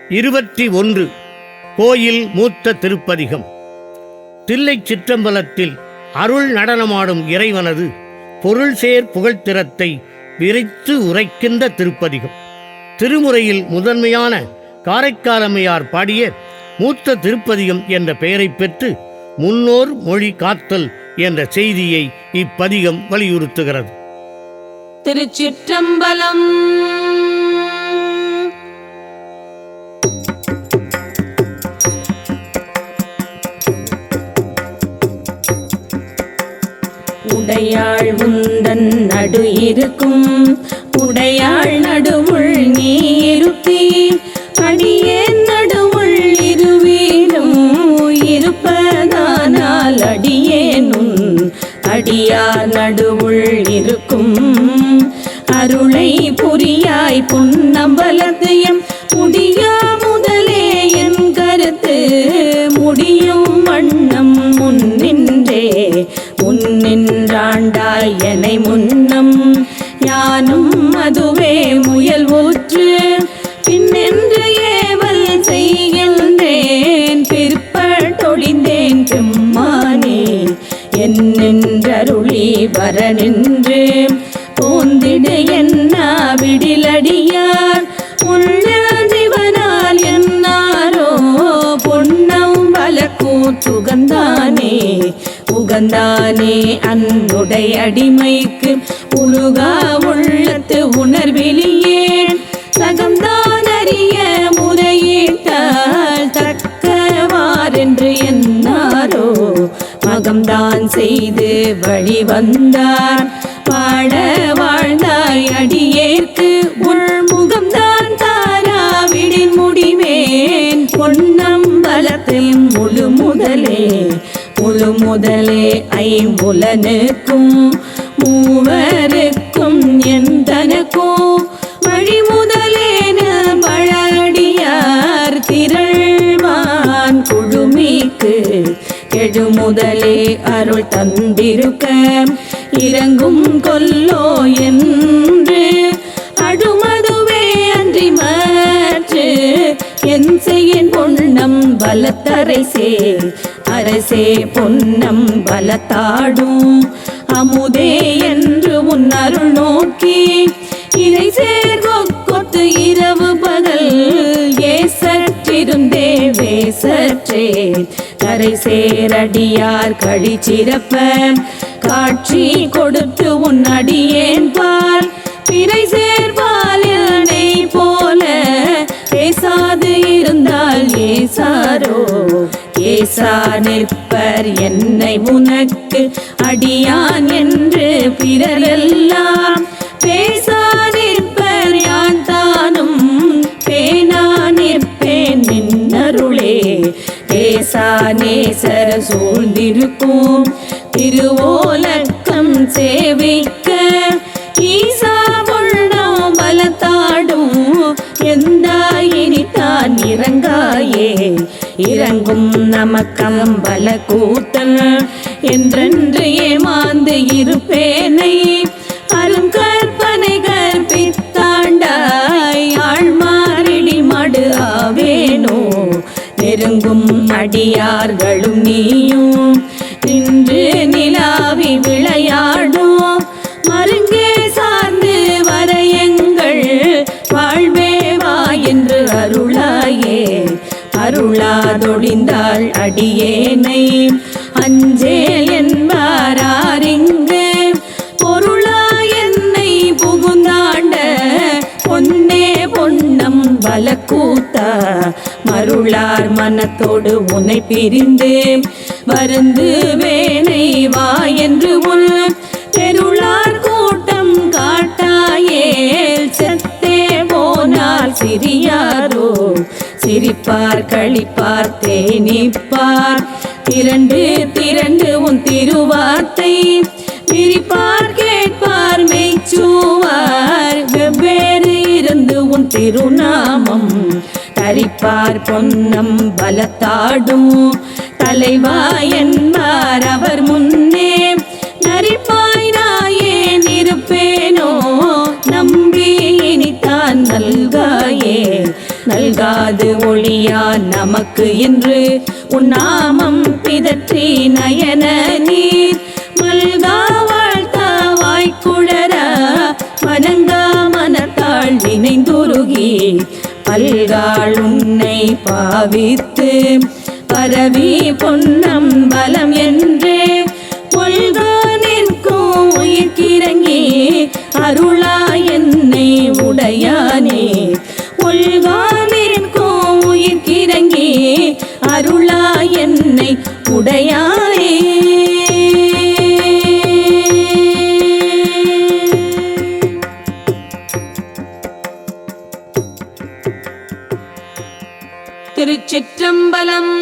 21 கோயில் மூத்த திருப்பதிகம். தில்லைச் சிற்றம்பலத்தில் அருள் நடனமாடும் இறைவனது பொருள்சேர் புகழ்த்திறத்தை விரைத்து உரைக்கின்ற திருப்பதிகம். திருமுறையில் முதன்மையான காரைக்காலம்மையார் பாடிய மூத்த திருப்பதிகம் என்ற பெயரை பெற்று முன்னோர் மொழி காத்தல் என்ற செய்தியை இப்பதிகம் வலியுறுத்துகிறது. திருச்சிற்றம்பலம். உடையாள் உந்தன் நடு இருக்கும் உடையாள் நடுவுள் நீ இருப்பி அடியேன் நடுவுள் இருவீரும் இருப்பதானால் அடியேனும் அடியார் நடுவுள் இருக்கும் அருளை புரியாய் பொன்னம்பலத்தையும் முடியா முதலே என் கருத்து முடியும் வண்ணம் முன்னின்றாண்டாய் எனை முன்னம் யானும் அதுவே முயல் ஊற்று பின்னென்று ஏவல் செய்கின்றேன் பிற்பட்டொழிந்தேன் பெம்மானே என்னென்றருளி வர நின்று போந்திடு என்ன விடிலடியார் உன்னதிவனால் என்னாரோ பொன்னம் வலக்கூற்றுகந்தானே உகந்தானே அன்னுடைய அடிமைக்கு உருகா உள்ளத்து உணர்விலியேன் சகம்தான் அறிய முறையிட்டால் தக்கவாரென்று என்னாரோ மகம்தான் செய்து வழி வந்தார் பாட வாழ்ந்தாய் அடியேற்கு உள்முகம்தான் தாராவிடின் முடிவேன் பொன்னம்பலத்தையும் முழு முதலே ஐம்புலனுக்கும் மூவருக்கும் என் தனக்கும் வழி முதலேன பழடியார் திரள்வான் குழுமிக்கு கெழு முதலே அருள் தந்திருக்க இறங்கும் கொல்லோ என்று அடுமதுவே அன்றி மாற்று என் செய்யன் பொன்னம் பலத்தரைசே அரசே பொன்னம் பலத்தாடும் அமுதே என்று உன் அருள் நோக்கி இறை சேர்கொத்து இரவு பகல் ஏசற்றிருந்தே வேசற்றே கரை சேரடியார் கழிச்சிறப்ப காட்சி கொடுத்து உன் அடியேன் பால் பிறை சேர்பால் என்னை போல பேசாது இருந்தால் ஏசாரோ ஏசா நிற்பர் என்னை உனக்கு அடியான் என்று பிறரெல்லாம் பேசா நிற்பர் யான் தானும் பேனா நிற்பேன் நின்னருளே பேசா நேசர சூழ்ந்திருக்கும் திருவோலக்கம் சேவிக்க ஈசா பொண்ணம் பலத்தாடும் எந்தாயினித்தான் இறங்காயே இறங்கும் நமக்கம் பல கூத்தன் என்றென்று ஏமாந்து இருப்பேனை அரும் கற்பனை கற்பித்தாண்டாய் ஆழ்மாரிடி மடு ஆவேனோ நெருங்கும் அடியார்களும் நீயும் நின்று நிலாவி விளையாடும் மருங்கே சார்ந்து வரையங்கள் வாழ்வே வா என்று அருளாயே அருளாதொழிந்தாள் அடியேனை அஞ்சேல் என்பாரிங்கு பொருளா என்னை புகுந்தாண்ட பொன்னே பொன்னம் வலக்கூத்தா மருளார் மனத்தோடு உன்னை பிரிந்து வருந்து வேனை வா என்று உன் பெருளார் கூட்டம் காட்டாயேல் செத்தே போனால் சிறியாரோ சிரிப்பார் கழிப்பார் தேனிப்பார் திரண்டு உன் திருவார்த்தை விரிப்பார் கேட்பார் மெய்ச்சுவார் வெவ்வேறு இருந்து உன் திருநாமம் தரிப்பார் பொன்னம் பலத்தாடும் தலைவா என்பார் அவர் முன்னே நரிப்பாய் நாயேன் இருப்பேனோ நம்பி இனித்தான் நல்காயே நல்காது ஒளியா நமக்கு என்று உன்னாமம் பிதற்றி நயன நீர் மல்கா வாழ்த்தா வாய்க்குழற வணங்கா மனத்தாள் நினைந்துருகி பல்காள் உன்னை பாவித்து பரவி பொன்னம் பலம் என்றே பொல்கா நிற்கும் உயிர்க்கிறங்கி அருளா என்னை உடையானே பொல்கா நிற்கும் உயிர்க்கிறங்கி அருளா என்னை உடையானே. திருச்சிற்றம்பலம்.